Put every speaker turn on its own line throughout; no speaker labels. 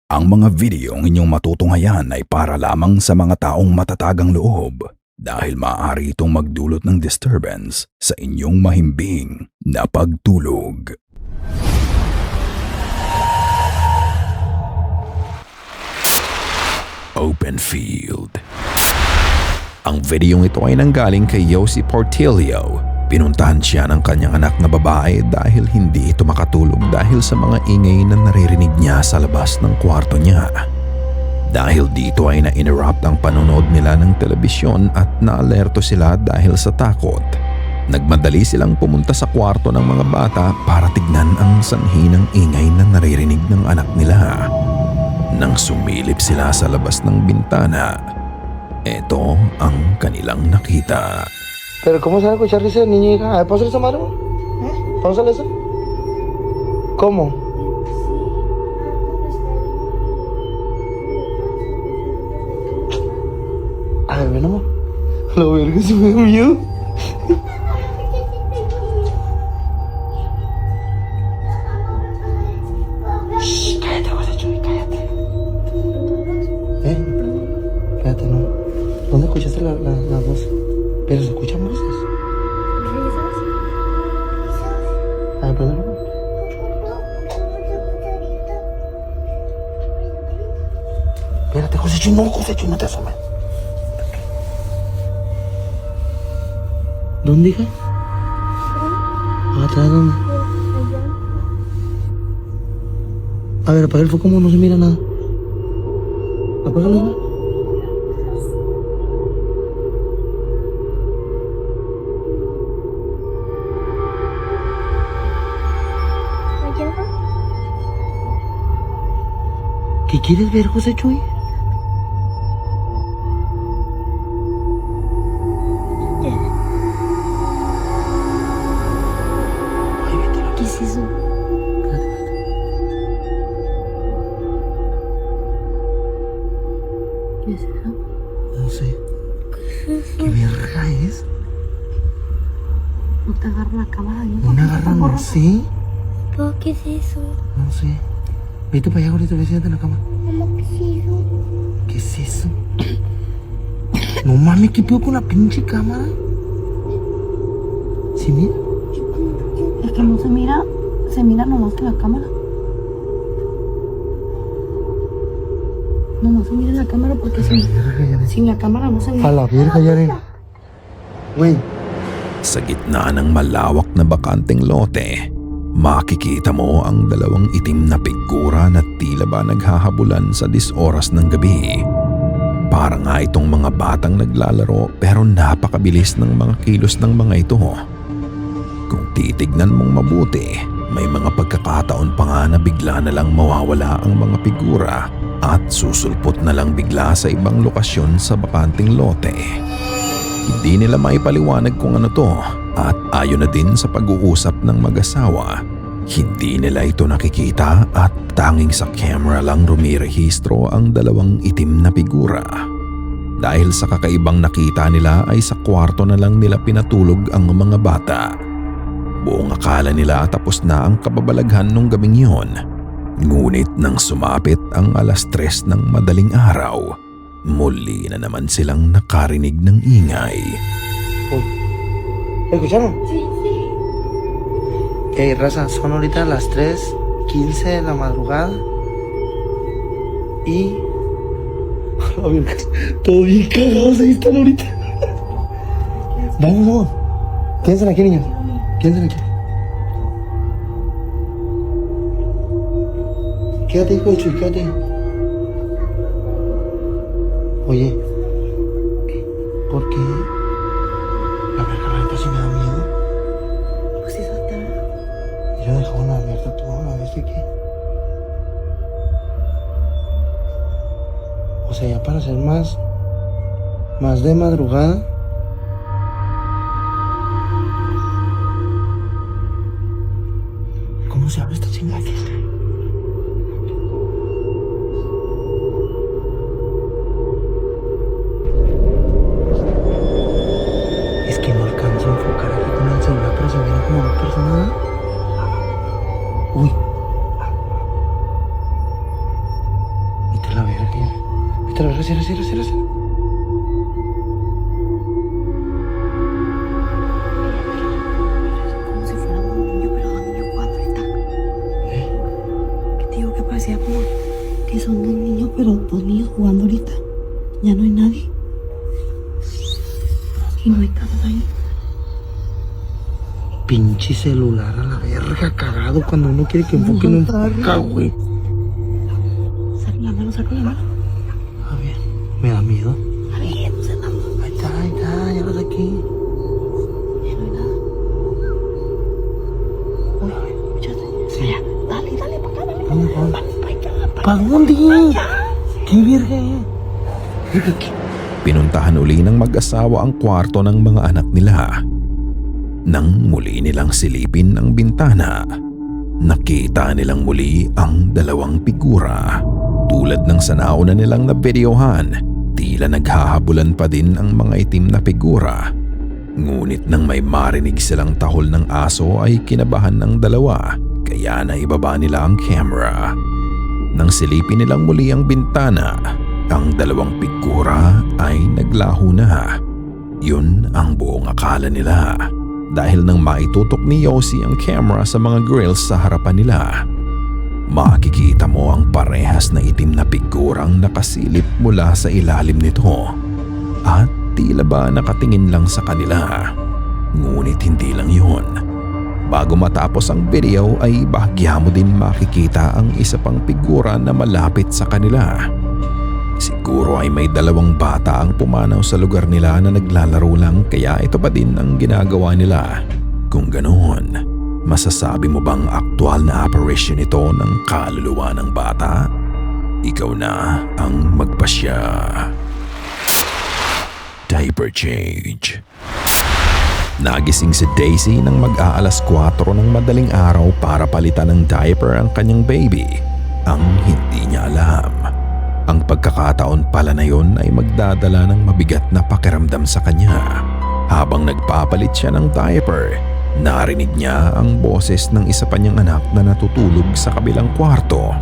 Ang mga videong inyong matutunghayan ay para lamang sa mga taong matatagang loob dahil maaari itong magdulot ng disturbance sa inyong mahimbing na pagtulog. Open Field. Ang videong ito ay nanggaling kay Yossi Portillo. Pinuntahan siya ng kanyang anak na babae dahil hindi ito makatulog dahil sa mga ingay na naririnig niya sa labas ng kwarto niya. Dahil dito ay na-interrupt ang panonood nila ng telebisyon at naalerto sila dahil sa takot. Nagmadali silang pumunta sa kwarto ng mga bata para tignan ang sanhi ng ingay na naririnig ng anak nila. Nang sumilip sila sa labas ng bintana, ito ang kanilang nakita.
Pero ¿cómo se va a escuchar risa de niña, hija? A ver, pásale esa mano. Pásale esa. ¿Cómo? A ver, ven amor. La verga se me da miedo. Shh, cállate, José Chuy, cállate. Cállate, no. ¿Dónde escuchaste la voz? Pero se escuchan voces. A ver, perdón. Espérate, José Chuy, no te asomes. ¿Dónde, hija? ¿Atrás dónde? A ver, apaga el foco, como no se mira nada. Apágalo, hija. ¿Qué quieres ver, José Chuy? Ay, vete,
¿Qué es eso?
espérate.
¿Qué es eso?
No sé. ¿Qué verga es?
No te agarra la cámara. ¿No?
¿Una garra? No sé.
¿Pero qué es eso?
No sé. Vete para allá, gordito, ve, siéntate en la cama.
Mamá, ¿qué es eso?
¿Qué es eso? No mames, ¿qué pedo con la pinche cámara? ¿Sí, mira?
Es que no se mira nomás que la cámara. Nomás se mira la cámara porque sin la cámara no se mira.
A la verga, Yaren. Güey.
Sa gitna ng malawak na bakanteng lote, makikita mo ang dalawang itim na figura na tila ba naghahabulan sa 10 oras ng gabi. Para nga itong mga batang naglalaro pero napakabilis ng mga kilos ng mga ito. Kung titignan mong mabuti, may mga pagkakataon pa nga na bigla na lang mawawala ang mga figura at susulpot na lang bigla sa ibang lokasyon sa bakanting lote. Hindi nila maipaliwanag kung ano to at ayon na din sa pag-uusap ng mag-asawa, hindi nila ito nakikita at tanging sa camera lang rumirehistro ang dalawang itim na figura. Dahil sa kakaibang nakita nila ay sa kwarto na lang nila pinatulog ang mga bata. Buong akala nila tapos na ang kababalaghan nung gabing yon. Ngunit nang sumapit ang 3:00 ng madaling araw, muli na naman silang nakarinig ng ingay.
¿Escucharon?
Sí, sí.
Raza, son ahorita las 3:15 de la madrugada. Y... A ver, todo bien cagados ahí están ahorita. Vamos. Quédense aquí, niños. Quédense aquí. Quédate, hijo de Chuy, quédate. Oye, ¿por qué? La verga, la neta sí me da miedo.
Pues eso está.
Yo dejaba una alerta toda la vez de que... O sea, ya para ser más de madrugada. ¿Cómo se abre esta chingada? Es que no alcanzo a enfocar aquí con el celular, pero se viene como 2 personas. Uy. Retro, cierra.
Como si fuera un niño, pero dos niños jugando ahorita. ¿Qué te digo que parecía como que son dos niños, pero dos niños jugando ahorita? Ya no hay nadie. Y no hay casas ahí.
Pinche celular a la verga, cagado. Cuando uno quiere que enfoque, no enfoca, güey.
Saca la mano.
A ver, me da miedo.
A ver, no sé nada.
Ahí está, ya lo saqué.
Ya no hay nada. Uy, escúchate.
Sí.
Allá, dale, para acá, dale.
¿Dónde, pa' dónde?
Para allá.
¿Pa' dónde? ¿Qué verga? Verga, ¿qué?
Pinuntahan uli ng mag-asawa ang kwarto ng mga anak nila. Nang muli nilang silipin ang bintana, nakita nilang muli ang dalawang figura. Tulad ng sa nauna nilang nabideohan, tila naghahabulan pa din ang mga itim na figura. Ngunit nang may marinig silang tahol ng aso ay kinabahan ng dalawa, kaya naibaba nila ang camera. Nang silipin nilang muli ang bintana, ang dalawang figura ay naglaho na. Yun ang buong akala nila. Dahil nang maitutok ni Yossi ang camera sa mga grills sa harapan nila, makikita mo ang parehas na itim na figurang nakasilip mula sa ilalim nito at tila ba nakatingin lang sa kanila. Ngunit hindi lang yun. Bago matapos ang video ay bahagya mo din makikita ang isa pang figura na malapit sa kanila. Siguro ay may dalawang bata ang pumanaw sa lugar nila na naglalaro lang, kaya ito pa din ang ginagawa nila. Kung ganoon, masasabi mo bang aktual na apparition ito ng kaluluwa ng bata? Ikaw na ang magpasya. Diaper change. Nagising si Daisy nang mag-aalas 4 ng madaling araw para palitan ng diaper ang kanyang baby. Ang hindi niya alam, ang pagkakataon pala na yon ay magdadala ng mabigat na pakiramdam sa kanya. Habang nagpapalit siya ng diaper, narinig niya ang boses ng isa pa niyang anak na natutulog sa kabilang kwarto.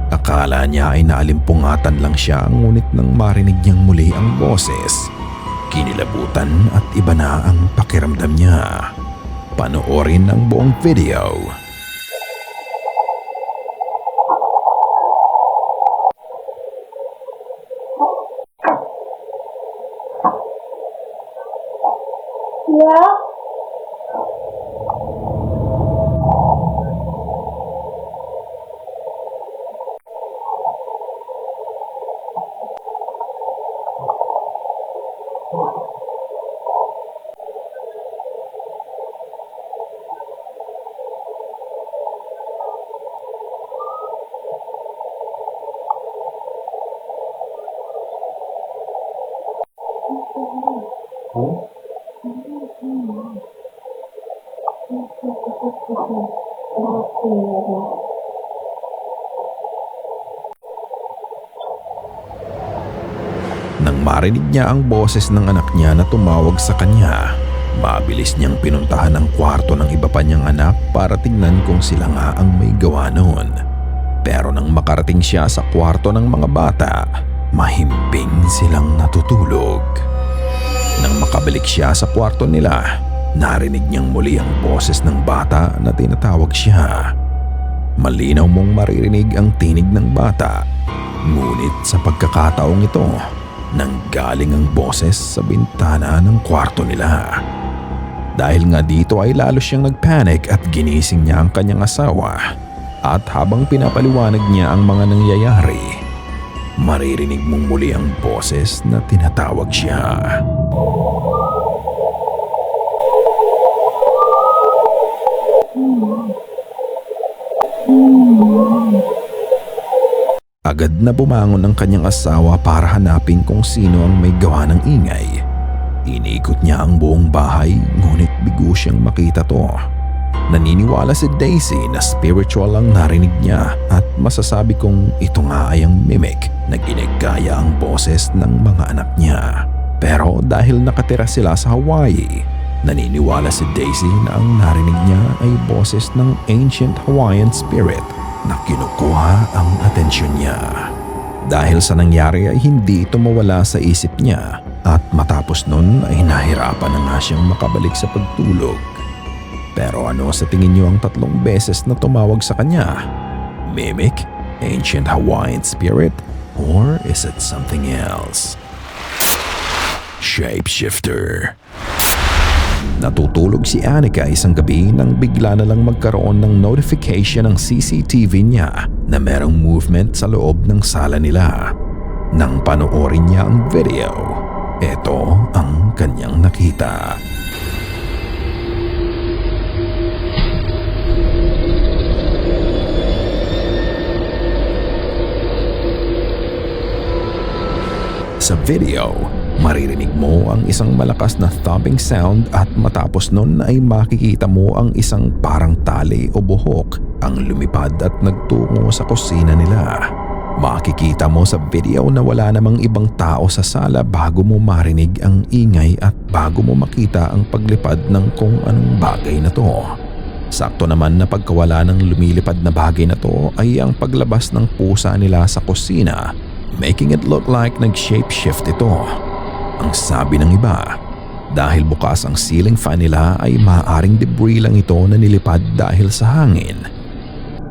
Akala niya ay naalimpungatan lang siya, ngunit nang marinig niyang muli ang boses, kinilabutan at iba na ang pakiramdam niya. Panoorin ang buong video. Nang marinig niya ang boses ng anak niya na tumawag sa kanya, mabilis niyang pinuntahan ang kwarto ng iba pa niyang anak para tingnan kung sila nga ang may gawa noon. Pero nang makarating siya sa kwarto ng mga bata, mahimbing silang natutulog. Nang makabalik siya sa kwarto nila, narinig niyang muli ang boses ng bata na tinatawag siya. Malinaw mong maririnig ang tinig ng bata, ngunit sa pagkakataong ito, nanggaling ang boses sa bintana ng kwarto nila. Dahil nga dito ay lalo siyang nagpanic at ginising niya ang kanyang asawa, at habang pinapaliwanag niya ang mga nangyayari, maririnig mong muli ang boses na tinatawag siya. Agad na bumangon ang kanyang asawa para hanapin kung sino ang may gawa ng ingay. Inikot niya ang buong bahay, ngunit bigo siyang makita to. Naniniwala si Daisy na spiritual ang narinig niya, at masasabi kong ito nga ay ang mimic na ginagaya ang boses ng mga anak niya. Pero dahil nakatira sila sa Hawaii, naniniwala si Daisy na ang narinig niya ay boses ng ancient Hawaiian spirit na kinukuha ang atensyon niya. Dahil sa nangyari ay hindi ito mawala sa isip niya at matapos nun ay nahirapan na nga siyang makabalik sa pagtulog. Pero ano sa tingin niyo ang 3 beses na tumawag sa kanya? Mimic? Ancient Hawaiian spirit? Or is it something else? Shapeshifter. Natutulog si Anika isang gabi nang bigla na lang magkaroon ng notification ng CCTV niya na merong movement sa loob ng sala nila. Nang panoorin niya ang video, ito ang kanyang nakita. Sa video, maririnig mo ang isang malakas na thumping sound at matapos nun ay makikita mo ang isang parang tali o buhok ang lumipad at nagtungo sa kusina nila. Makikita mo sa video na wala namang ibang tao sa sala bago mo marinig ang ingay at bago mo makita ang paglipad ng kung anong bagay na to. Sakto naman na pagkawala ng lumilipad na bagay na to ay ang paglabas ng pusa nila sa kusina, making it look like nag-shapeshift ito. Ang sabi ng iba, dahil bukas ang ceiling fan nila ay maaaring debris lang ito na nilipad dahil sa hangin.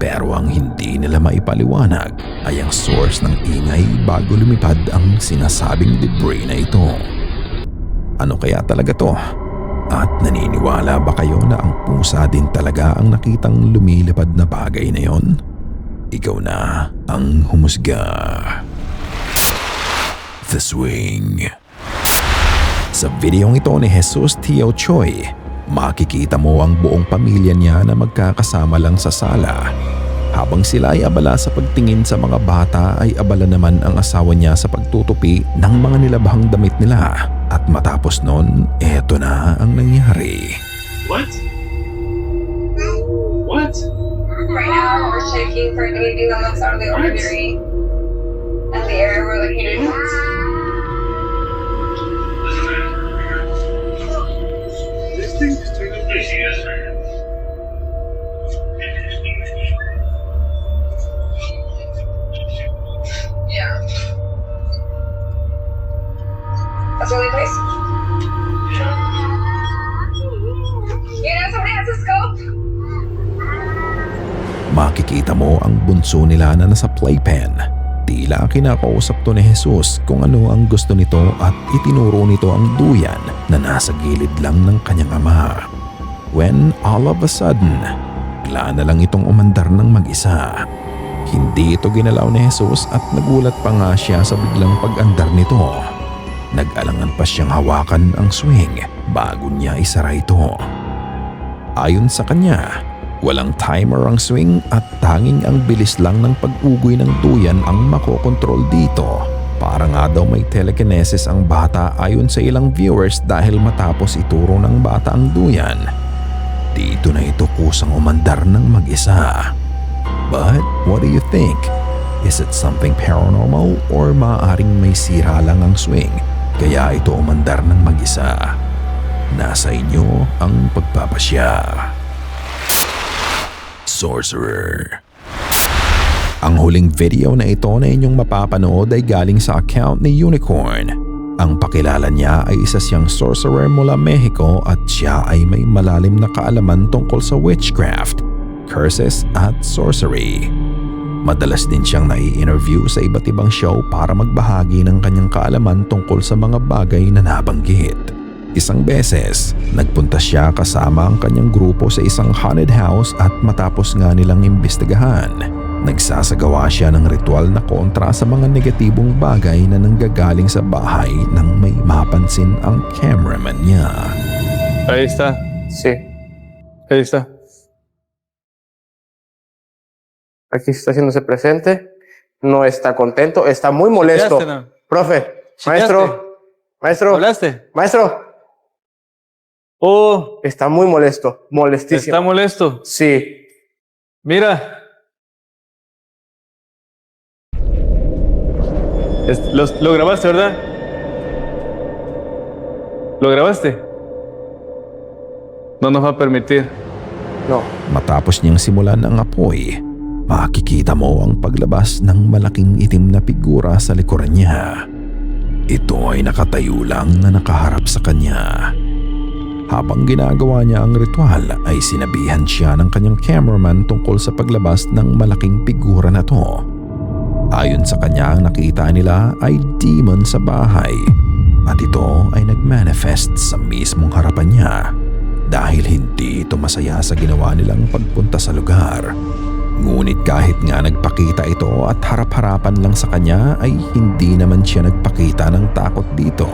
Pero ang hindi nila maipaliwanag ay ang source ng ingay bago lumipad ang sinasabing debris na ito. Ano kaya talaga to? At naniniwala ba kayo na ang pusa din talaga ang nakitang lumilipad na bagay na yon? Ikaw na ang humusga. The Swing. Sa videong ito ni Jesus Tio Choi, makikita mo ang buong pamilya niya na magkakasama lang sa sala. Habang sila ay abala sa pagtingin sa mga bata ay abala naman ang asawa niya sa pagtutupi ng mga nilabhang damit nila. At matapos nun, eto na ang nangyari.
What? What?
Right now, we're checking for anything that looks out of the ordinary. And the area we're located in.
This thing is turning crazy.
Yeah. That's the only place. You know, somebody has a scope.
Makikita mo ang bunso nila na nasa playpen. Tila kinakausap to ni Jesus kung ano ang gusto nito at itinuro nito ang duyan na nasa gilid lang ng kanyang ama. When all of a sudden, bigla na lang itong umandar ng mag-isa. Hindi ito ginalaw ni Jesus at nagulat pa nga siya sa biglang pag-andar nito. Nag-alangan pa siyang hawakan ang swing bago niya isara ito. Ayon sa kanya, walang timer ang swing at tanging ang bilis lang ng pag-ugoy ng duyan ang makokontrol dito. Para nga daw may telekinesis ang bata ayon sa ilang viewers dahil matapos ituro ng bata ang duyan. Dito na ito kusang umandar ng mag-isa. But what do you think? Is it something paranormal or maaaring may sira lang ang swing kaya ito umandar ng mag-isa? Nasa inyo ang pagpapasya. Sorcerer. Ang huling video na ito na inyong mapapanood ay galing sa account ni Unicorn. Ang pakilala niya ay isa siyang sorcerer mula Mexico at siya ay may malalim na kaalaman tungkol sa witchcraft, curses at sorcery. Madalas din siyang nai-interview sa iba't ibang show para magbahagi ng kanyang kaalaman tungkol sa mga bagay na nabanggit. Isang beses, nagpunta siya kasama ang kanyang grupo sa isang haunted house at matapos nga nilang imbestigahan, nagsasagawa siya ng ritual na kontra sa mga negatibong bagay na nanggagaling sa bahay nang may mapansin ang cameraman niya.
Ahí está.
Sí,
Ahí está.
aquí está haciéndose presente. No está contento, está muy molesto.
Chiteaste, ¿no?
Profe,
Chiteaste.
maestro,
¿Hablaste?
maestro,
Oh,
está muy molesto, molestísimo.
está molesto.
Sí,
Mira. Lo grabaste, ¿verdad? ¿Lo grabaste? No nos va a permitir.
no.
Matapos niyang simulan ang apoy, makikita mo ang paglabas ng malaking itim na figura sa likuran niya. Ito ay nakatayo lang na nakaharap sa kanya. Habang ginagawa niya ang ritual ay sinabihan siya ng kanyang cameraman tungkol sa paglabas ng malaking figura na to. Ayon sa kanya, ang nakita nila ay demon sa bahay at ito ay nagmanifest sa mismong harapan niya dahil hindi ito masaya sa ginawa nilang pagpunta sa lugar. Ngunit kahit nga nagpakita ito at harap-harapan lang sa kanya ay hindi naman siya nagpakita ng takot dito.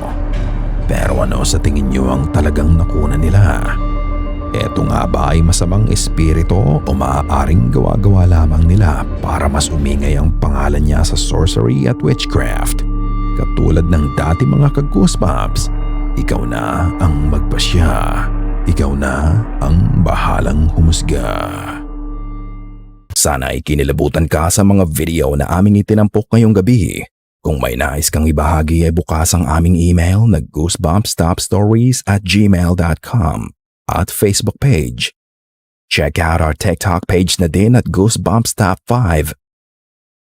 Pero ano sa tingin niyo ang talagang nakuna nila? Eto nga ba ay masamang espiritu o maaaring gawa-gawa lamang nila para mas umingay ang pangalan niya sa sorcery at witchcraft? Katulad ng dati mga ka-goosebumps, ikaw na ang magpasya. Ikaw na ang bahalang humusga. Sana ay kinilabutan ka sa mga video na aming itinampok ngayong gabi. Kung may nais kang ibahagi ay bukas ang aming email na goosebumpstopstories@gmail.com at Facebook page. Check out our TikTok page na din at Goosebumps Top 5.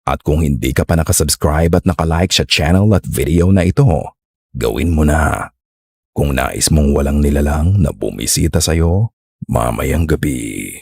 At kung hindi ka pa nakasubscribe at nakalike sa channel at video na ito, gawin mo na. Kung nais mong walang nilalang na bumisita sa'yo mamayang gabi.